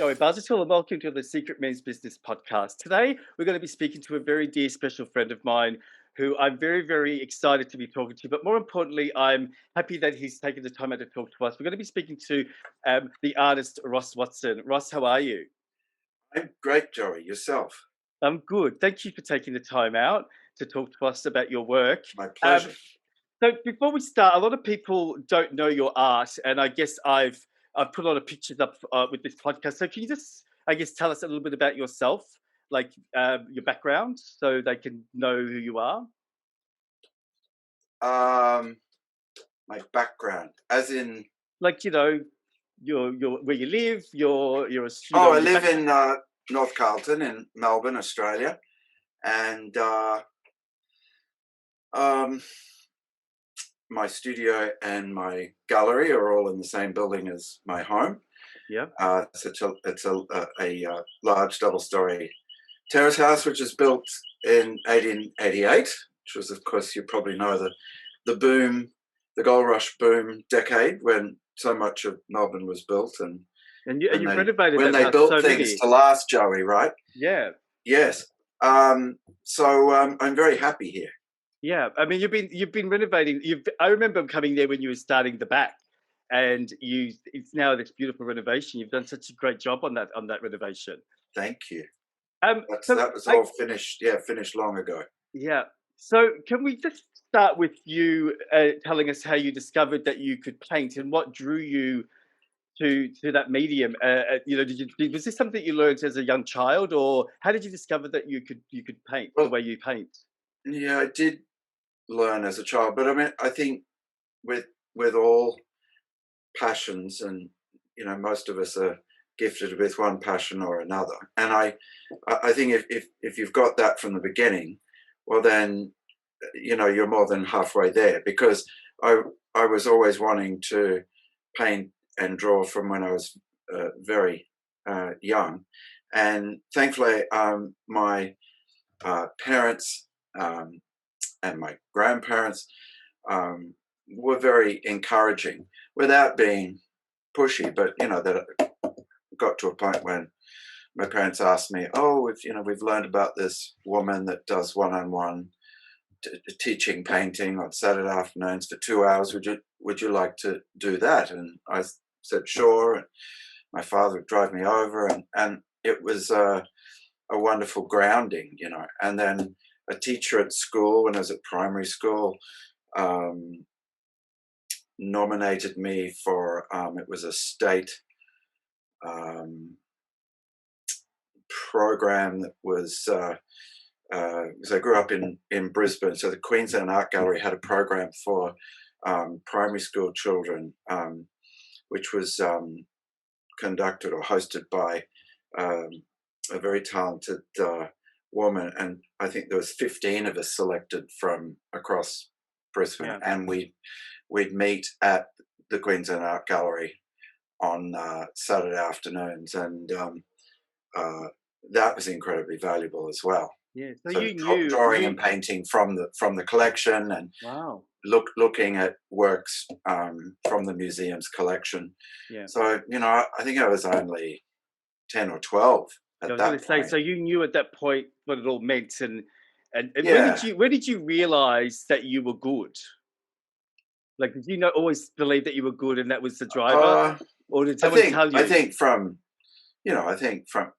Joey Barzettel, and welcome to the Secret Men's Business Podcast. Today, we're going to be speaking to a very dear, special friend of mine who I'm very, very excited to be talking to. But more importantly, I'm happy that he's taken the time out to talk to us. We're going to be speaking to the artist, Ross Watson. Ross, how are you? I'm great, Joey. Yourself? I'm good. Thank you for taking the time out to talk to us about your work. My pleasure. So before we start, a lot of people don't know your art, and I guess I've put a lot of pictures up with this podcast. So can you just, I guess, tell us a little bit about yourself, like your background, so they can know who you are? My background, as in, like, you know, your where you live. You're a I live in North Carlton in Melbourne, Australia, and my studio and my gallery are all in the same building as my home. Yeah. It's a large double-story terrace house, which was built in 1888, which was, of course, you probably know the boom, the gold rush boom decade when so much of Melbourne was built, and you renovated when they built things to last, Joey, right? Yeah. Yes. So I'm very happy here. Yeah, I mean, you've been renovating. I remember coming there when you were starting the back, and it's now this beautiful renovation. You've done such a great job on that renovation. Thank you. That was all finished. Yeah, finished long ago. Yeah. So can we just start with you telling us how you discovered that you could paint and what drew you to that medium? Was this something you learned as a young child, or how did you discover that you could paint the way you paint? Yeah, I did learn as a child, but I mean, I think with all passions, and most of us are gifted with one passion or another, and I think if you've got that from the beginning, well then you're more than halfway there, because I was always wanting to paint and draw from when I was very young, and thankfully my parents and my grandparents were very encouraging without being pushy, but that got to a point when my parents asked me, we've learned about this woman that does one-on-one teaching painting on Saturday afternoons for 2 hours. Would you like to do that? And I said sure. And my father would drive me over, and it was a wonderful grounding, and then a teacher at school, when I was at primary school, nominated me for, it was a state program that was, because I grew up in Brisbane, so the Queensland Art Gallery had a program for primary school children, which was conducted or hosted by a very talented woman, and I think there was 15 of us selected from across Brisbane, and we'd meet at the Queensland Art Gallery on Saturday afternoons, and that was incredibly valuable as well. Yeah, so you knew drawing and painting from the collection, and wow, looking at works from the museum's collection. Yeah. So I think I was only 10 or 12. I was going to say, so you knew at that point what it all meant, and yeah. when did you realize that you were good? Like, did you always believe that you were good and that was the driver, or did someone tell you? I think from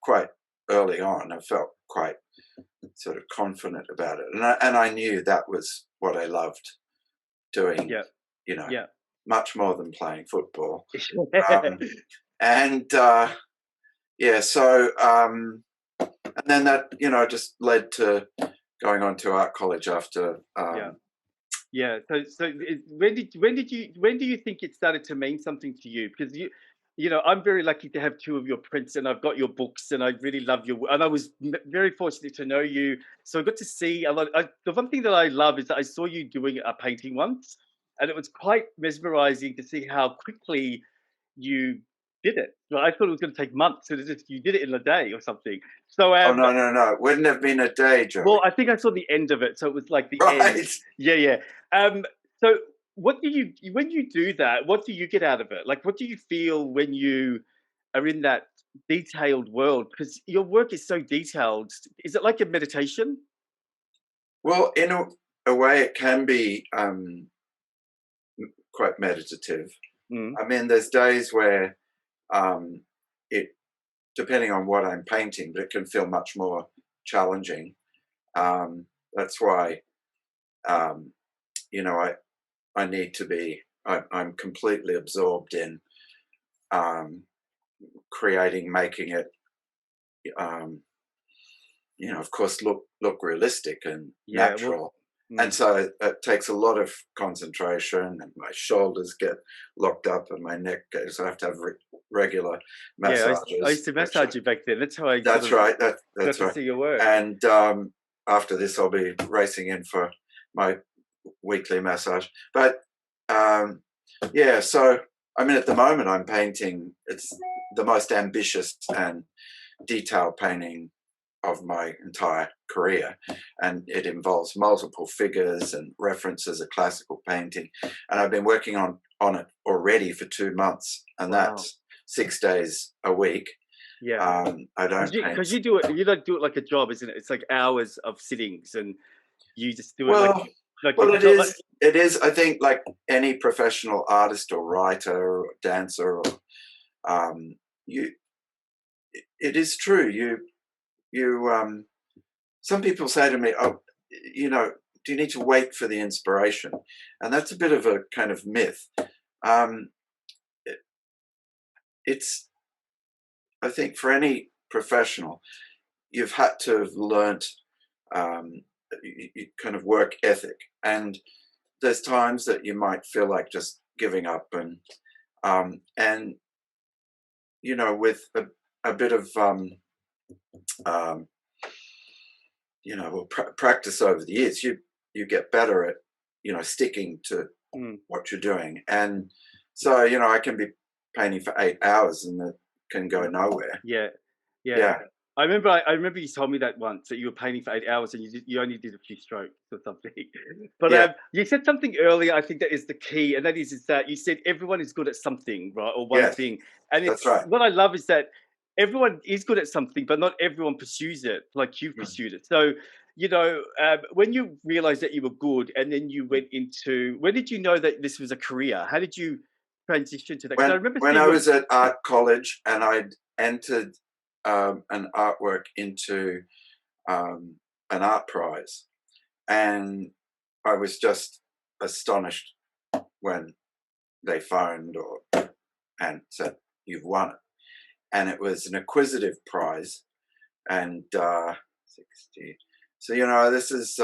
quite early on, I felt quite sort of confident about it, and I knew that was what I loved doing. Yeah. Much more than playing football. So and then that just led to going on to art college after. So when do you think it started to mean something to you? Because I'm very lucky to have 2 of your prints, and I've got your books, and I really love your. And I was very fortunate to know you, so I got to see a lot. The one thing that I love is that I saw you doing a painting once, and it was quite mesmerizing to see how quickly you did it. I thought it was going to take months, and you did it in a day or something. So no, it wouldn't have been a day, Joe. Well, I think I saw the end of it, so it was like the end. Yeah. So when you do that, what do you get out of it? Like, what do you feel when you are in that detailed world because your work is so detailed. Is it like a meditation? Well, in a way, it can be quite meditative. Mm. I mean, there's days where um, it, depending on what I'm painting, but it can feel much more challenging. That's why, um, you know, I need to be. I'm completely absorbed in um, creating, making it. Um, of course, look realistic and Yeah. Well. natural. And Mm. so it takes a lot of concentration, and my shoulders get locked up, and my neck goes. I have to have regular Yeah. I used massages. to massage you back then. That's how I sort That's of right. got That's to right. see your work. And after this, I'll be racing in for my weekly massage. But um, yeah, so I mean, at the moment, I'm painting. It's the most ambitious and detailed painting of my entire career, and it involves multiple figures and references of classical painting, and I've been working on it already for 2 months, and Wow. that's 6 days a week. Yeah. I don't paint. Because you do it. You don't do it like a job, isn't it? It's like hours of sittings, and you just do it well like well, it's not like. it is, I think, like any professional artist or writer or dancer, or you it is true. You some people say to me, oh, do you need to wait for the inspiration? And that's a bit of a kind of myth. Um, it, it's, I think, for any professional, you've had to have learnt um, kind of work ethic. And there's times that you might feel like just giving up, and with a bit of um, practice over the years, you get better at sticking to Mm. what you're doing. And so I can be painting for 8 hours and it can go nowhere. Yeah, yeah. Yeah, I remember you told me that once that you were painting for 8 hours and you only did a few strokes or something. But yeah, you said something earlier. I think that is the key, and that is that you said everyone is good at something, right, or one yes, thing. And that's it's right. what I love is that everyone is good at something, but not everyone pursues it like you've Mm. pursued it. So when you realized that you were good, and then you went into, when did you know that this was a career? How did you transition to that? Because I remember When seeing I your. was at art college and I'd entered an artwork into um, an art prize, and I was just astonished when they phoned and said, "You've won it." And it was an acquisitive prize, and 60. So this is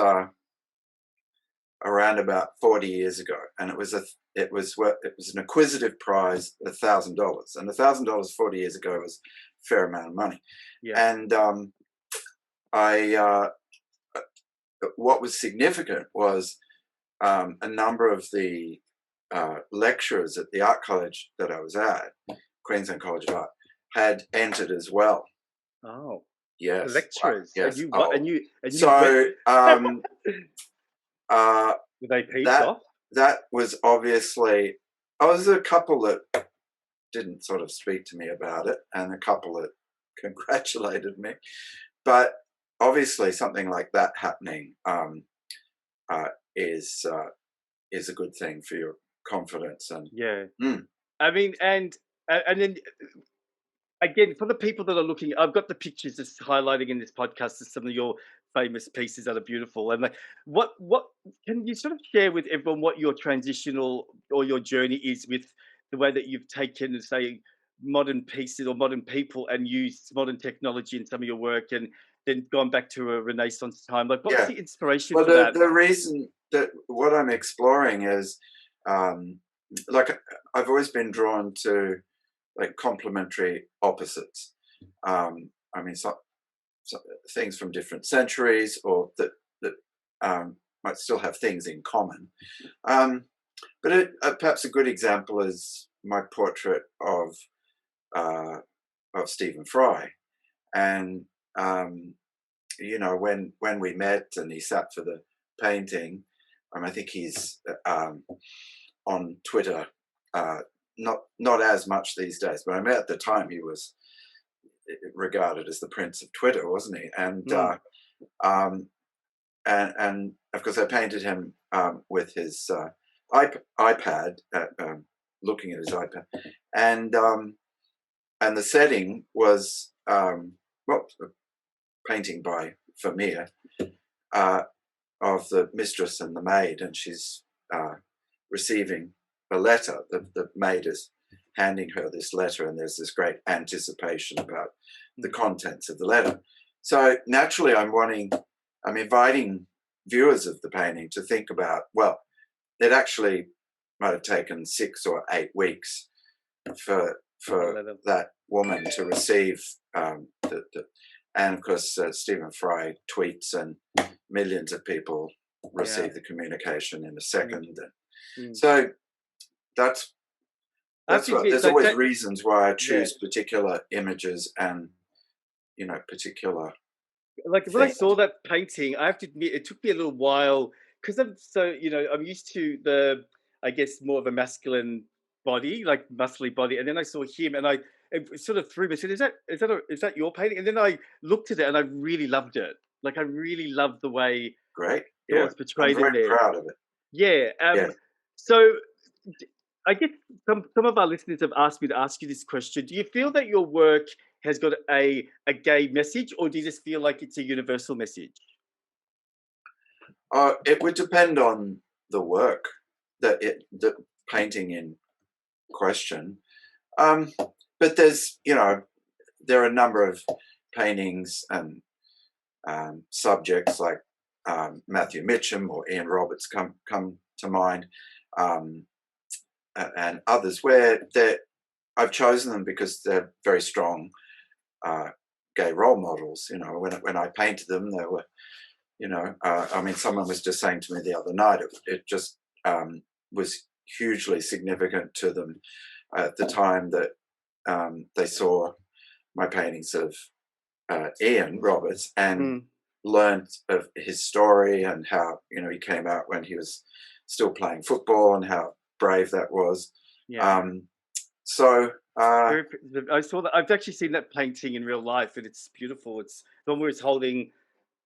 around about 40 years ago, and it was an acquisitive prize, $1,000, and $1,000 40 years ago was a fair amount of money. Yeah. And I what was significant was a number of the lecturers at the art college that I was at, Queensland College of Art, had entered as well. Oh. Yes, wow, Lecturers, and yes. you what? Oh, And you went. so uh, Were they pissed that off? that was obviously. I was a couple that didn't sort of speak to me about it, and a couple that congratulated me. But obviously, something like that happening uh, is is a good thing for your confidence. And Yeah. mm, I mean, and then again, for the people that are looking, I've got the pictures just highlighting in this podcast of some of your famous pieces that are beautiful. And like, what can you sort of share with everyone what your transitional or your journey is with the way that you've taken, say, modern pieces or modern people and used modern technology in some of your work, and then gone back to a Renaissance time? Like, what was yeah. the inspiration Well, for that? the reason that what I'm exploring is, um, like, I've always been drawn to like complementary opposites. I mean, so things from different centuries, or that might still have things in common. Um, but perhaps a good example is my portrait uh, of Stephen Fry, and when we met and he sat for the painting, I think he's on Twitter. Uh, not as much these days, but I met at the time he was regarded as the prince of Twitter, wasn't he? And of course I painted him with his iPad, looking at his iPad, and the setting was well, a painting by Vermeer of the mistress and the maid, and she's receiving a letter. The maid is handing her this letter, and there's this great anticipation about the contents of the letter. So naturally, I'm inviting viewers of the painting to think about, well, it actually might have taken 6 or 8 weeks for that woman to receive and of course Stephen Fry tweets and millions of people receive the communication in a second. So that's what, there's always reasons why I choose particular images and particular. Like when I saw that painting, I have to admit it took me a little while because I'm so I'm used to I guess more of a masculine body, like muscly body, and then I saw him, and it sort of threw me. I said, "Is that your painting?" And then I looked at it, and I really loved it. Like I really loved the way great it was portrayed I'm very in there. proud of it. Yeah. So I guess some of our listeners have asked me to ask you this question. Do you feel that your work has got a gay message, or do you just feel like it's a universal message? It would depend on the work, the painting in question. But there's, there are a number of paintings and subjects like Matthew Mitcham or Ian Roberts come to mind, and others where I've chosen them because they're very strong gay role models. When I painted them, they were, I mean, someone was just saying to me the other night, it just was hugely significant to them at the time that they saw my paintings of Ian Roberts and learned of his story and how he came out when he was still playing football and how brave that was. So I saw that. I've actually seen that painting in real life, and it's beautiful. It's the one where he's holding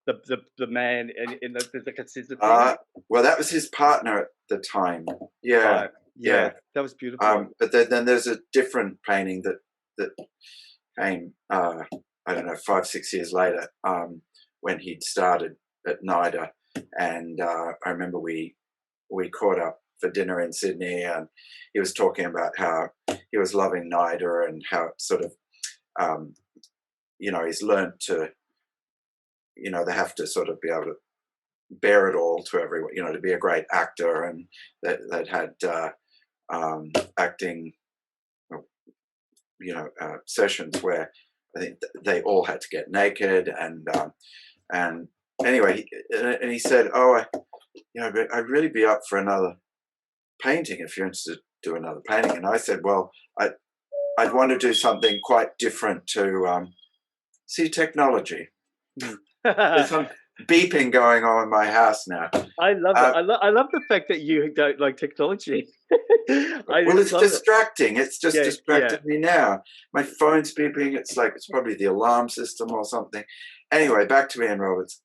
the man in there's like a scissor thing. Well, that was his partner at the time. Right. Yeah, that was beautiful. But then there's a different painting that came I don't know 5-6 years later when he'd started at NIDA, and I remember we caught up for dinner in Sydney, and he was talking about how he was loving NIDA and how it sort of he's learned to they have to sort of be able to bear it all to everyone, to be a great actor, and they'd had acting sessions where I think they all had to get naked, and anyway, and he said, I'd really be up for another painting if you're interested to do another painting. And I said, well, I'd want to do something quite different to see technology. There's some beeping going on in my house now. I love it. I love the fact that you don't like technology. Well, it's distracting. It's just distracted me now. My phone's beeping. It's probably the alarm system or something. Anyway, back to Ian Roberts.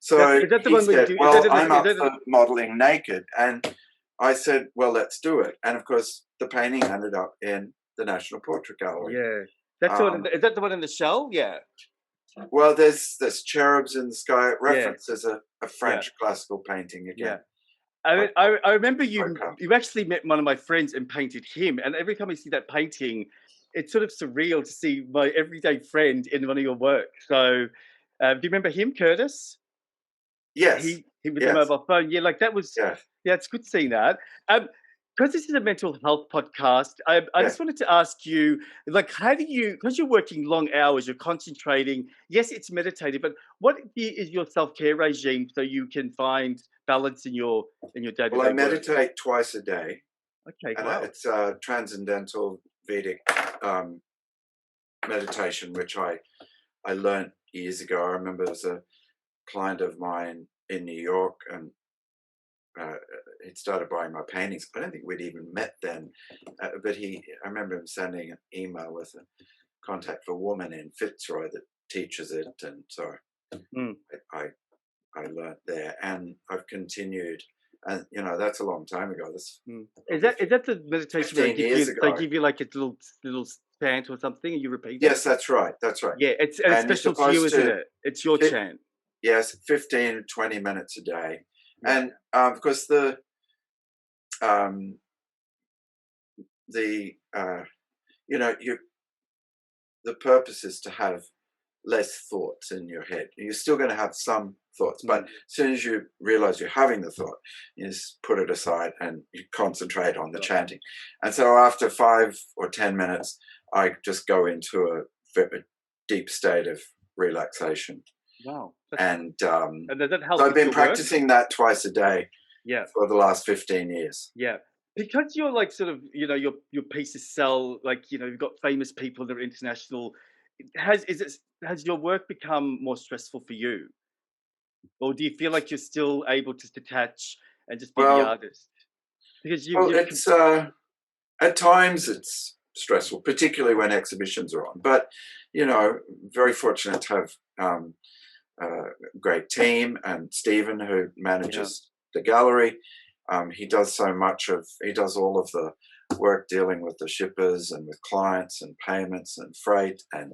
So is that the he one said, well, I'm up for modeling naked. And I said, well, let's do it. And of course, the painting ended up in the National Portrait Gallery. Yeah. That's is that the one in the shell? Yeah. Well, there's cherubs in the sky. It references a French classical painting again. Yeah. I remember you actually met one of my friends and painted him. And every time I see that painting, it's sort of surreal to see my everyday friend in one of your work. So do you remember him, Curtis? Yes. He with the mobile phone. Yeah, like that was it's good seeing that. Because this is a mental health podcast, I just wanted to ask you, like, how do you, because you're working long hours, you're concentrating, yes, it's meditative, but what is your self-care regime so you can find balance in your day-to-day Well, I work? meditate twice a day. Okay, and wow. It's transcendental Vedic meditation, which I learned years ago. I remember there was a client of mine in New York, and he'd started buying my paintings. I don't think we'd even met then, but I remember him sending an email with a contact for a woman in Fitzroy that teaches it, and so Mm. I learnt there, and I've continued. And that's a long time ago. This Mm. Is that the meditation where 15 years they ago. give you like a little chant or something and you repeat it? Yes, that's right. That's right. Yeah, it's And you're special to you, supposed isn't to it? It's your fit, chant. yes, 15 to 20 minutes a day, Yeah. and because um, the you the purpose is to have less thoughts in your head. You're still going to have some thoughts, but as soon as you realize you're having the thought, you just put it aside and you concentrate on the chanting. And so after 5 or 10 minutes, I just go into a very deep state of relaxation. Wow. And And does that help so I've with been your work? practicing that twice a day Yeah. for the last 15 years. Yeah. Because you're like sort of, your pieces sell, like, you've got famous people that are international. Has your work become more stressful for you? Or do you feel like you're still able to detach and just be the Well, artist? Because it's at times it's stressful, particularly when exhibitions are on. But very fortunate to have a great team, and Stephen, who yeah, manages the gallery. He does all of the work dealing with the shippers and with clients and payments and freight and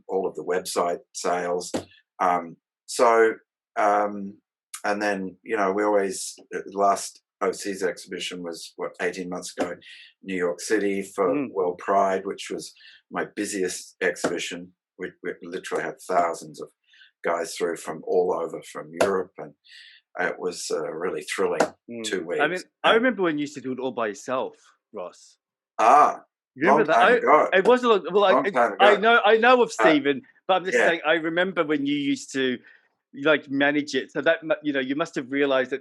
all of the website sales. Um, so, and then, we always, the last overseas exhibition was 18 months ago, New York City for mm, World Pride, which was my busiest exhibition. We literally had thousands of guys through from all over, from Europe, and it was really thrilling mm. 2 I mean, weeks. I And remember when you used to do it all by yourself, Ross. ah, You long remember that? time ago, It wasn't well. long time I ago. know of Uh, Stephen, but I'm just yeah, saying. I remember when you used to like manage it. So that you must have realized that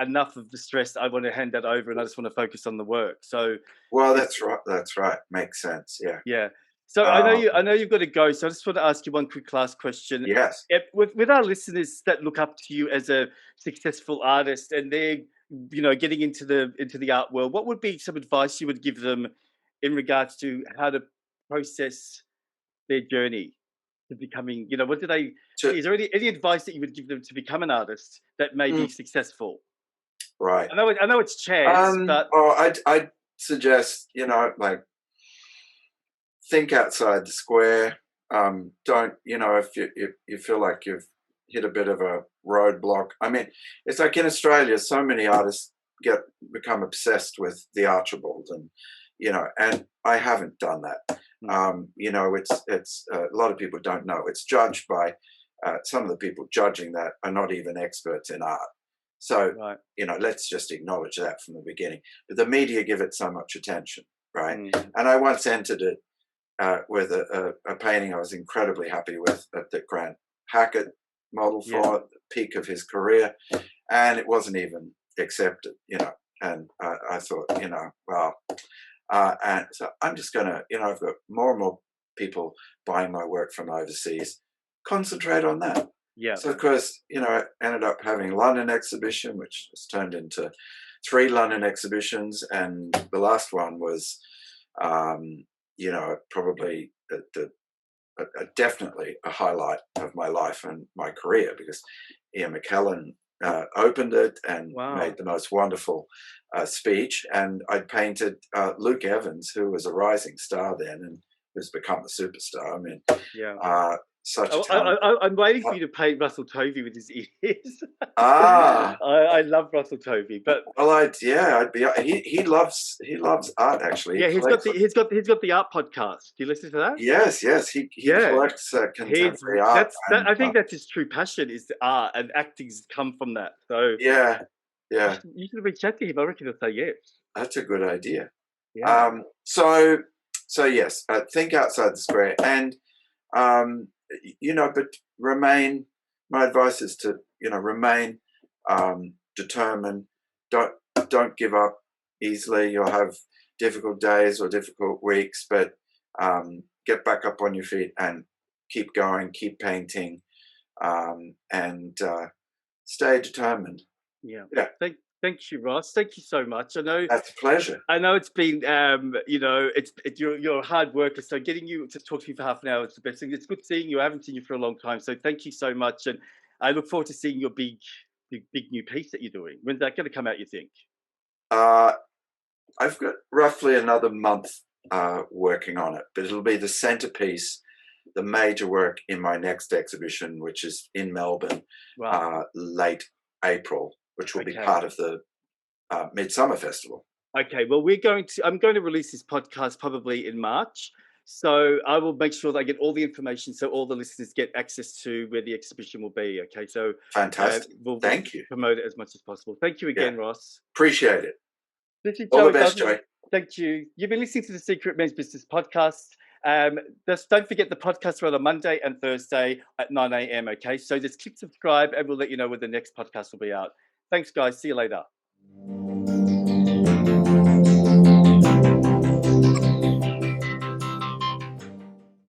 enough of the stress. I want to hand that over, and I just want to focus on the work. So well, it's that's right. That's right. Makes sense. Yeah. yeah. So Um, I know you've got to go. So I just want to ask you one quick last question. yes. With our listeners that look up to you as a successful artist, and they're getting into the art world, what would be some advice you would give them in regards to how to process their journey to becoming? What do they? To, Is there any advice that you would give them to become an artist that may mm, be successful? right. I know it's chance, but Or I'd suggest, like, think outside the square. Don't, if you feel like you've hit a bit of a roadblock. I mean, it's like in Australia, so many artists become obsessed with the Archibald, and I haven't done that. mm, It's a lot of people don't know. It's judged by some of the people judging that are not even experts in art. So, right. let's just acknowledge that from the beginning. But the media give it so much attention, right? Mm, And I once entered it with a painting I was incredibly happy with, that Grant Hackett model yeah. for, the peak of his career, and it wasn't even accepted, And I thought, well, and so I'm just going to, I've got more and more people buying my work from overseas. Concentrate on that. Yeah. So, of course, I ended up having a London exhibition, which has turned into 3 London exhibitions, and the last one was, probably definitely a highlight of my life and my career, because Ian McKellen opened it and Wow. made the most wonderful speech. And I'd painted Luke Evans, who was a rising star then and who's become a superstar. I mean, Yeah. such a talent. I'm waiting for Uh, you to paint Russell Tovey with his ears. ah, I love Russell Tovey, but well, I'd be. He loves art. Actually, he yeah, collects. he's got the art podcast. Do you listen to that? Yes, yes, he Yeah, collects he's contemporary art, and I think that's his true passion is the art, and acting's come from that. So yeah, yeah, you should reach out to him. I reckon he'll say yes. that's a good idea. Yeah, So, yes, think outside the square, and but remain. My advice is to remain determined. Don't don't give up easily. You'll have difficult days or difficult weeks, but get back up on your feet and keep going, keep painting, and stay determined. Yeah. Yeah, Thank you, Ross. Thank you so much. that's a pleasure. I know it's been, you're a hard worker, so getting you to talk to me for half an hour is the best thing. It's good seeing you. I haven't seen you for a long time, so thank you so much, and I look forward to seeing your big new piece that you're doing. When's that going to come out, you think? Uh, I've got roughly another month working on it, but it'll be the centerpiece, the major work in my next exhibition, which is in Melbourne, Wow. late April, which will be Okay. part of the Midsummer Festival. Okay. Well, I'm going to release this podcast probably in March. So I will make sure that I get all the information so all the listeners get access to where the exhibition will be. Okay. So Fantastic. we'll Thank you. promote it as much as possible. Thank you Yeah, again, Ross. appreciate it. This is All the Joey best, Dudley. Joey. Thank you. You've been listening to the Secret Men's Business Podcast. Just don't forget the podcast are on a Monday and Thursday at 9 a.m. Okay. So just click subscribe and we'll let you know when the next podcast will be out. Thanks, guys. See you later.